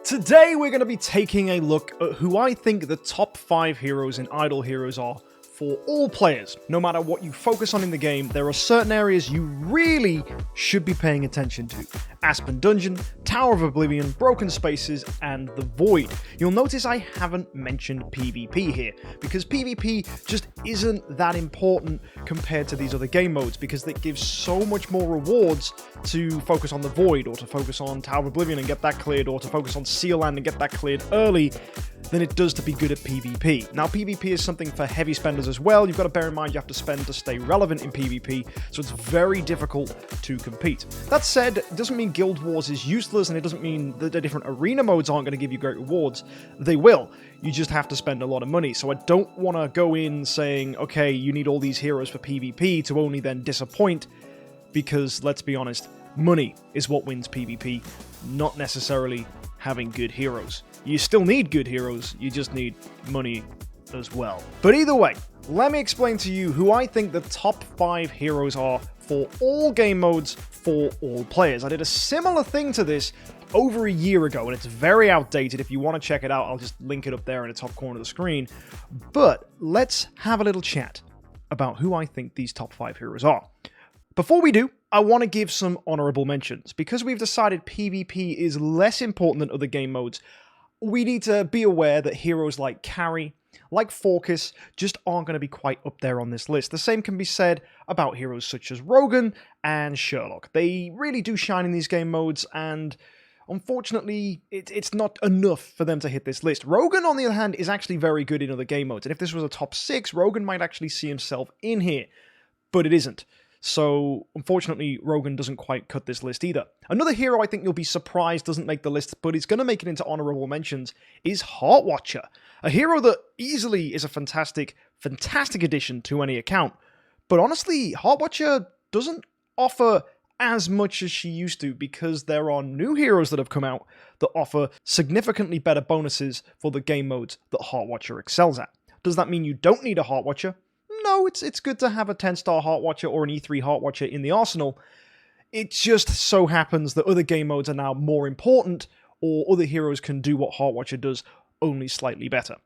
Today we're going to be taking a look at who I think the top 5 heroes in Idle Heroes are for all players. No matter what you focus on in the game, there are certain areas you really should be paying attention to. Aspen Dungeon, Tower of Oblivion, Broken Spaces, and the Void. You'll notice I haven't mentioned PvP here, because PvP just isn't that important compared to these other game modes, because it gives so much more rewards to focus on the Void, or to focus on Tower of Oblivion and get that cleared, or to focus on Seal Land and get that cleared early, than it does to be good at PvP. Now, PvP is something for heavy spenders as well. You've got to bear in mind you have to spend to stay relevant in PvP, so it's very difficult to compete. That said, it doesn't mean Guild Wars is useless, and it doesn't mean that the different arena modes aren't going to give you great rewards. They will. You just have to spend a lot of money. So I don't want to go in saying, okay, you need all these heroes for PvP to only then disappoint, because, let's be honest, money is what wins PvP, not necessarily having good heroes. You still need good heroes, you just need money as well. But either way, let me explain to you who I think the top 5 heroes are for all game modes for all players. I did a similar thing to this over a year ago, and it's very outdated. If you want to check it out, I'll just link it up there in the top corner of the screen. But let's have a little chat about who I think these top 5 heroes are. Before we do, I want to give some honourable mentions. Because we've decided PvP is less important than other game modes, we need to be aware that heroes like Carry, like Forcus, just aren't going to be quite up there on this list. The same can be said about heroes such as Rogan and Sherlock. They really do shine in these game modes, and unfortunately, it's not enough for them to hit this list. Rogan, on the other hand, is actually very good in other game modes, and if this was a top 6, Rogan might actually see himself in here, but it isn't. So, unfortunately, Rogan doesn't quite cut this list either. Another hero I think you'll be surprised doesn't make the list, but is going to make it into honourable mentions, is Heartwatcher. A hero that easily is a fantastic addition to any account. But honestly, Heartwatcher doesn't offer as much as she used to, because there are new heroes that have come out that offer significantly better bonuses for the game modes that Heartwatcher excels at. Does that mean you don't need a Heartwatcher? No, it's good to have a 10-star Heartwatcher or an E3 Heartwatcher in the arsenal. It just so happens that other game modes are now more important, or other heroes can do what Heartwatcher does, only slightly better.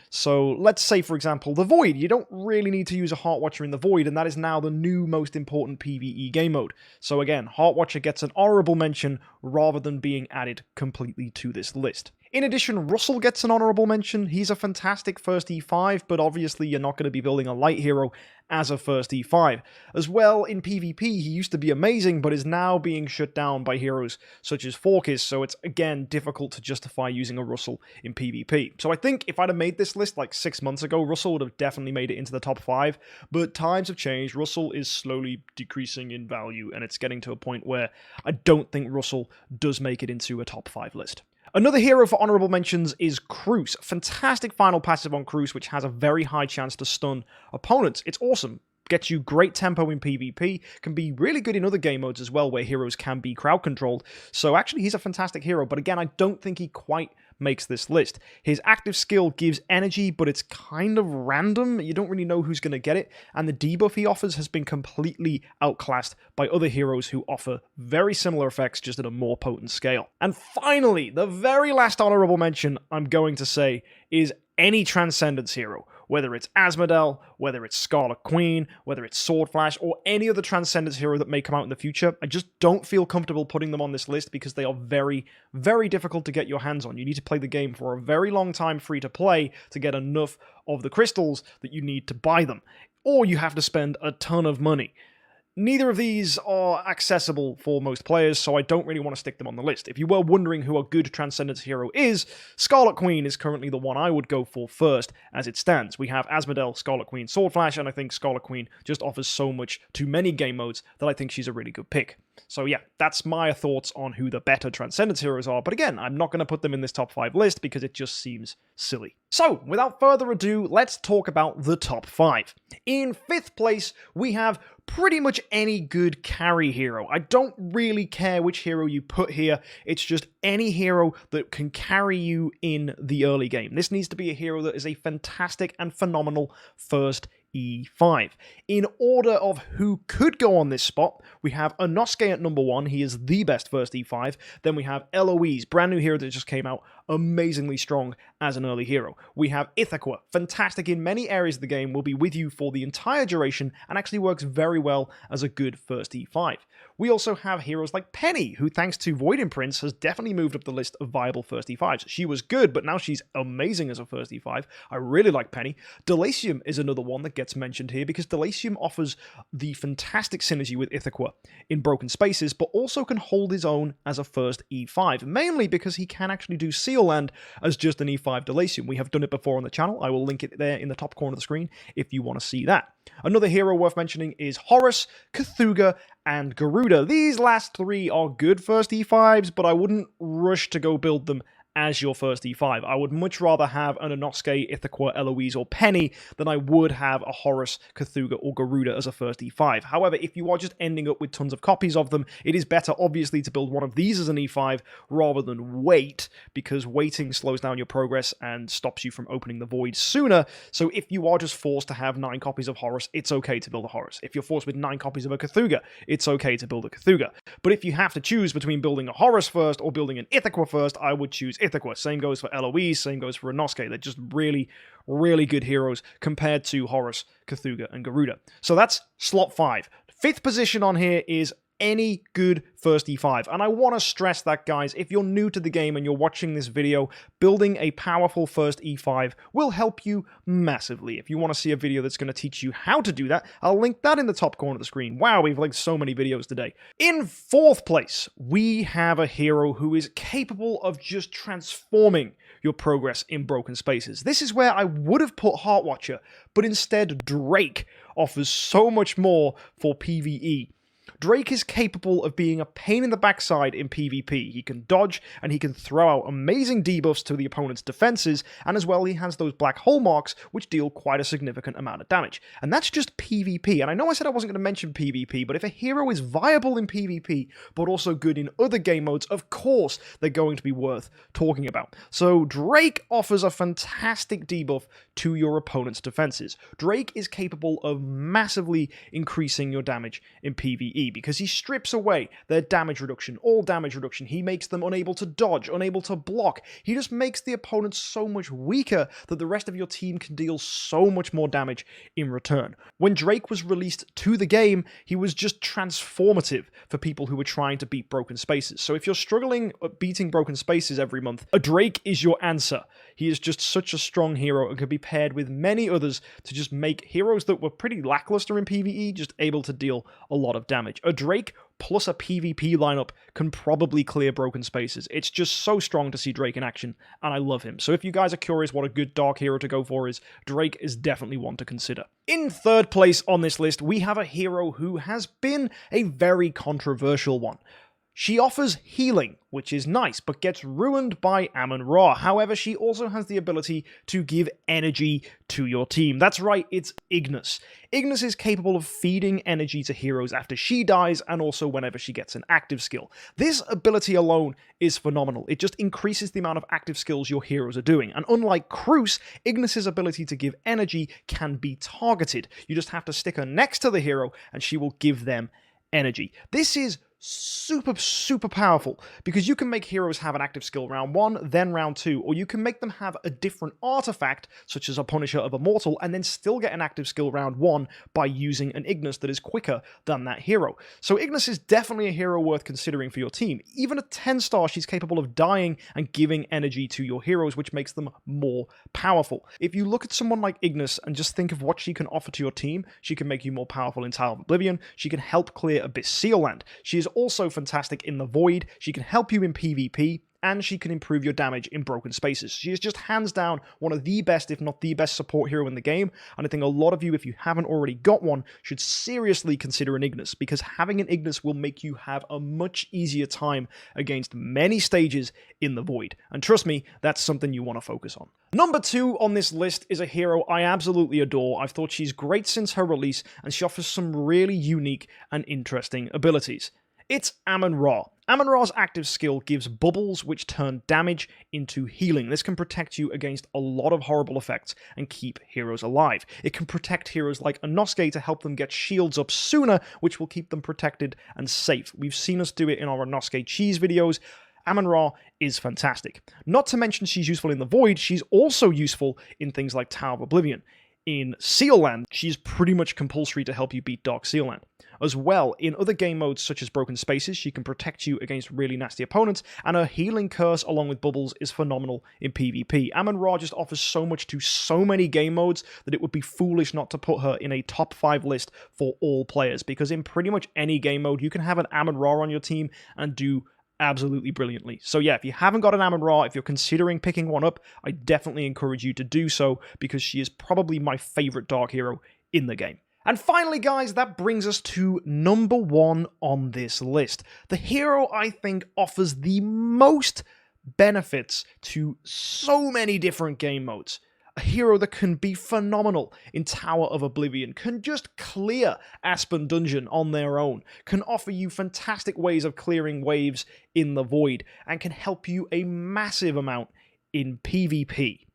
So let's say, for example, the Void. You don't really need to use a Heartwatcher in the Void, and that is now the new most important PvE game mode. So again, Heartwatcher gets an honourable mention rather than being added completely to this list. In addition, Russell gets an honourable mention. He's a fantastic first E5, but obviously you're not going to be building a light hero as a first E5. As well, in PvP, he used to be amazing, but is now being shut down by heroes such as Forcus, so it's, again, difficult to justify using a Russell in PvP. So I think if I'd have made this list like 6 months ago, Russell would have definitely made it into the top 5, but times have changed. Russell is slowly decreasing in value, and it's getting to a point where I don't think Russell does make it into a top 5 list. Another hero for honourable mentions is Cruz. Fantastic final passive on Cruz, which has a very high chance to stun opponents. It's awesome. Gets you great tempo in PvP, can be really good in other game modes as well, where heroes can be crowd controlled. So actually, he's a fantastic hero, but again, I don't think he quite makes this list. His active skill gives energy, but it's kind of random. You don't really know who's going to get it, and the debuff he offers has been completely outclassed by other heroes who offer very similar effects, just at a more potent scale. And finally, the very last honourable mention I'm going to say is any Transcendence hero. Whether it's Asmodel, whether it's Scarlet Queen, whether it's Swordflash, or any other Transcendence hero that may come out in the future, I just don't feel comfortable putting them on this list because they are very, very difficult to get your hands on. You need to play the game for a very long time free to play to get enough of the crystals that you need to buy them. Or you have to spend a ton of money. Neither of these are accessible for most players, so I don't really want to stick them on the list. If you were wondering who a good Transcendence hero is, Scarlet Queen is currently the one I would go for first as it stands. We have Asmodel, Scarlet Queen, Swordflash, and I think Scarlet Queen just offers so much to many game modes that I think she's a really good pick. So yeah, that's my thoughts on who the better Transcendence heroes are, but again, I'm not going to put them in this top 5 list because it just seems silly. So, without further ado, let's talk about the top 5. In 5th place, we have pretty much any good carry hero. I don't really care which hero you put here, it's just any hero that can carry you in the early game. This needs to be a hero that is a fantastic and phenomenal first E5. In order of who could go on this spot, we have Inosuke at number 1. He is the best first E5. Then we have Eloise, brand new hero that just came out amazingly strong as an early hero. We have Ithaca, fantastic in many areas of the game, will be with you for the entire duration, and actually works very well as a good first E5. We also have heroes like Penny, who thanks to Void Imprints has definitely moved up the list of viable first E5s. She was good, but now she's amazing as a first E5. I really like Penny. Delacium is another one that gets mentioned here because Delacium offers the fantastic synergy with Ithaca in broken spaces, but also can hold his own as a first E5, mainly because he can actually do Seal Land as just an E5 Delacium. We have done it before on the channel. I will link it there in the top corner of the screen if you want to see that. Another hero worth mentioning is Horus, Cthugha, and Garuda. These last three are good first E5s, but I wouldn't rush to go build them as your first E5. I would much rather have an Inosuke, Ithaca, Eloise, or Penny than I would have a Horus, Cthugha, or Garuda as a first E5. However, if you are just ending up with tons of copies of them, it is better, obviously, to build one of these as an E5 rather than wait, because waiting slows down your progress and stops you from opening the void sooner. So if you are just forced to have 9 copies of Horus, it's okay to build a Horus. If you're forced with 9 copies of a Cthugha, it's okay to build a Cthugha. But if you have to choose between building a Horus first or building an Ithaca first, I would choose Ithaca. Same goes for Eloise, same goes for Inosuke. They're just really, really good heroes compared to Horus, Cthugha, and Garuda. So that's slot 5. 5th position on here is any good first E5. And I want to stress that, guys, if you're new to the game and you're watching this video, building a powerful first E5 will help you massively. If you want to see a video that's going to teach you how to do that, I'll link that in the top corner of the screen. Wow, we've linked so many videos today. In 4th place, we have a hero who is capable of just transforming your progress in broken spaces. This is where I would have put Heartwatcher, but instead Drake offers so much more for PvE. Drake is capable of being a pain in the backside in PvP. He can dodge, and he can throw out amazing debuffs to the opponent's defenses, and as well he has those black hole marks, which deal quite a significant amount of damage. And that's just PvP, and I know I said I wasn't going to mention PvP, but if a hero is viable in PvP, but also good in other game modes, of course they're going to be worth talking about. So Drake offers a fantastic debuff to your opponent's defenses. Drake is capable of massively increasing your damage in PvE, because he strips away their damage reduction, all damage reduction. He makes them unable to dodge, unable to block. He just makes the opponent so much weaker that the rest of your team can deal so much more damage in return. When Drake was released to the game, he was just transformative for people who were trying to beat broken spaces. So if you're struggling at beating broken spaces every month, a Drake is your answer. He is just such a strong hero and can be paired with many others to just make heroes that were pretty lackluster in PvE just able to deal a lot of damage. A Drake plus a PvP lineup can probably clear broken spaces. It's just so strong to see Drake in action, and I love him. So if you guys are curious what a good dark hero to go for is, Drake is definitely one to consider. In 3rd place on this list, we have a hero who has been a very controversial one. She offers healing, which is nice, but gets ruined by Amun-Ra. However, she also has the ability to give energy to your team. That's right, it's Ignis. Ignis is capable of feeding energy to heroes after she dies, and also whenever she gets an active skill. This ability alone is phenomenal. It just increases the amount of active skills your heroes are doing. And unlike Cruz, Ignis's ability to give energy can be targeted. You just have to stick her next to the hero, and she will give them energy. This is super powerful, because you can make heroes have an active skill round 1, then round 2, or you can make them have a different artifact, such as a Punisher of Immortal, and then still get an active skill round 1 by using an Ignis that is quicker than that hero. So Ignis is definitely a hero worth considering for your team. Even at 10 star, she's capable of dying and giving energy to your heroes, which makes them more powerful. If you look at someone like Ignis and just think of what she can offer to your team, she can make you more powerful in Tile of Oblivion, she can help clear Abyss Seal Land, she is also fantastic in the Void, she can help you in PvP, and she can improve your damage in broken spaces. She is just hands down one of the best, if not the best, support hero in the game, and I think a lot of you, if you haven't already got one, should seriously consider an Ignis, because having an Ignis will make you have a much easier time against many stages in the Void, and trust me, that's something you want to focus on. Number 2 on this list is a hero I absolutely adore. I've thought she's great since her release, and she offers some really unique and interesting abilities. It's Amun-Ra. Amun-Ra's active skill gives bubbles which turn damage into healing. This can protect you against a lot of horrible effects and keep heroes alive. It can protect heroes like Inosuke to help them get shields up sooner, which will keep them protected and safe. We've seen us do it in our Inosuke cheese videos. Amun-Ra is fantastic. Not to mention she's useful in the Void, she's also useful in things like Tower of Oblivion. In Seal Land, she's pretty much compulsory to help you beat Dark Seal Land. As well, in other game modes such as Broken Spaces, she can protect you against really nasty opponents, and her Healing Curse along with Bubbles is phenomenal in PvP. Amun-Ra just offers so much to so many game modes that it would be foolish not to put her in a top 5 list for all players, because in pretty much any game mode, you can have an Amun-Ra on your team and do absolutely brilliantly. So yeah, if you haven't got an Amun-Ra, if you're considering picking one up, I definitely encourage you to do so, because she is probably my favorite dark hero in the game. And finally, guys, that brings us to number 1 on this list. The hero I think offers the most benefits to so many different game modes. A hero that can be phenomenal in Tower of Oblivion, can just clear Aspen Dungeon on their own, can offer you fantastic ways of clearing waves in the Void, and can help you a massive amount in PvP.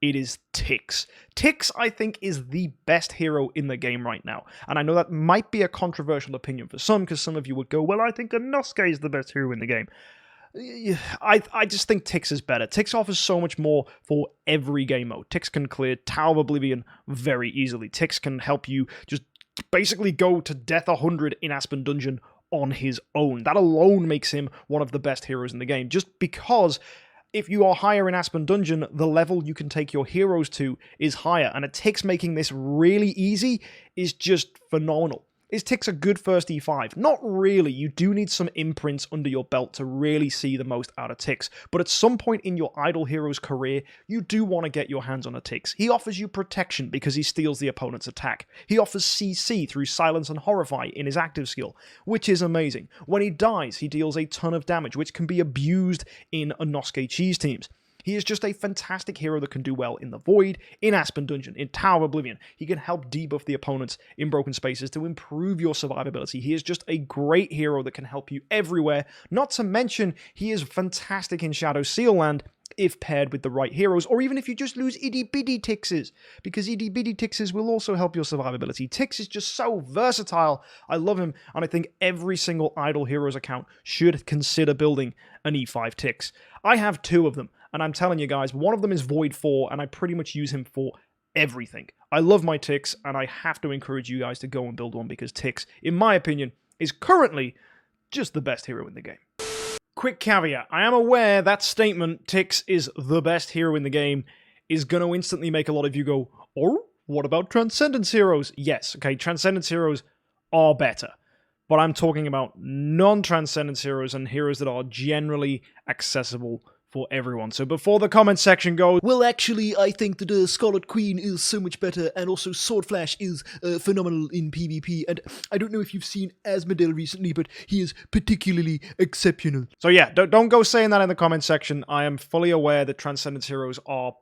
It is Tix. Tix, I think, is the best hero in the game right now. And I know that might be a controversial opinion for some, because some of you would go, well, I think Inosuke is the best hero in the game. I just think Tix is better. Tix offers so much more for every game mode. Tix can clear Tower of Oblivion very easily. Tix can help you just basically go to death 100 in Aspen Dungeon on his own. That alone makes him one of the best heroes in the game, just because if you are higher in Aspen Dungeon, the level you can take your heroes to is higher, and a Tix making this really easy is just phenomenal. Is Tix a good first E5? Not really. You do need some imprints under your belt to really see the most out of Tix. But at some point in your Idle Heroes career, you do want to get your hands on a Tix. He offers you protection because he steals the opponent's attack. He offers CC through Silence and Horrify in his active skill, which is amazing. When he dies, he deals a ton of damage, which can be abused in Inosuke Cheese teams. He is just a fantastic hero that can do well in the Void, in Aspen Dungeon, in Tower of Oblivion. He can help debuff the opponents in Broken Spaces to improve your survivability. He is just a great hero that can help you everywhere. Not to mention, he is fantastic in Shadow Seal Land if paired with the right heroes, or even if you just lose itty-bitty Tixes, because itty-bitty Tixes will also help your survivability. Tix is just so versatile. I love him, and I think every single Idle Heroes account should consider building an E5 Tix. I have 2 of them, and I'm telling you guys, one of them is Void 4, and I pretty much use him for everything. I love my Tix, and I have to encourage you guys to go and build one, because Tix, in my opinion, is currently just the best hero in the game. Quick caveat, I am aware that statement, Tix is the best hero in the game, is going to instantly make a lot of you go, oh, what about Transcendence heroes? Yes, okay, Transcendence heroes are better. But I'm talking about non-Transcendence heroes and heroes that are generally accessible for everyone. So before the comment section goes, well, actually, I think that Scarlet Queen is so much better, and also Sword Flash is phenomenal in PvP, and I don't know if you've seen Asmodel recently, but he is particularly exceptional. So yeah, don't go saying that in the comment section. I am fully aware that Transcendence heroes are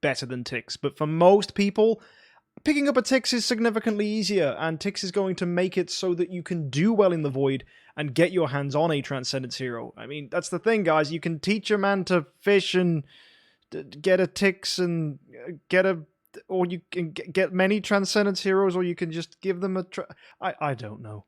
better than Tix, but for most people, picking up a Tix is significantly easier, and Tix is going to make it so that you can do well in the Void and get your hands on a Transcendence hero. I mean, that's the thing, guys. You can teach a man to fish and get a Tix and or you can get many Transcendence heroes, or you can just give them a I don't know.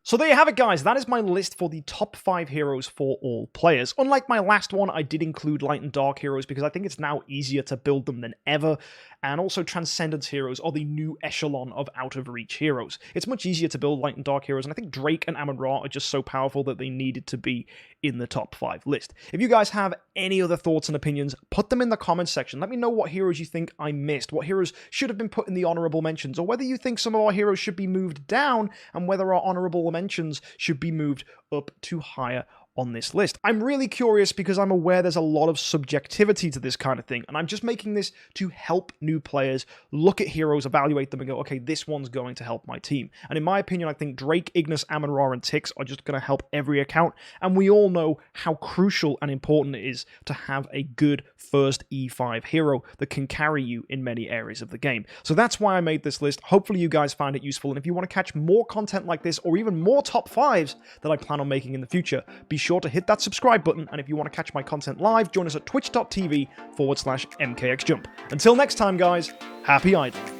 So there you have it, guys. That is my list for the top 5 heroes for all players. Unlike my last one, I did include light and dark heroes because I think it's now easier to build them than ever. And also Transcendence heroes are the new echelon of out-of-reach heroes. It's much easier to build light and dark heroes, and I think Drake and Amun-Ra are just so powerful that they needed to be in the top 5 list. If you guys have any other thoughts and opinions, put them in the comments section. Let me know what heroes you think I missed, what heroes should have been put in the honourable mentions, or whether you think some of our heroes should be moved down, and whether our honourable mentions should be moved up to higher on this list. I'm really curious because I'm aware there's a lot of subjectivity to this kind of thing, and I'm just making this to help new players look at heroes, evaluate them, and go, okay, this one's going to help my team. And in my opinion, I think Drake, Ignis, Amun-Ra, and Tix are just going to help every account, and we all know how crucial and important it is to have a good first E5 hero that can carry you in many areas of the game. So that's why I made this list. Hopefully you guys find it useful, and if you want to catch more content like this, or even more top 5s that I plan on making in the future, be sure to hit that subscribe button, and if you want to catch my content live, join us at twitch.tv/MKxJUMP. Until next time, guys, happy idling.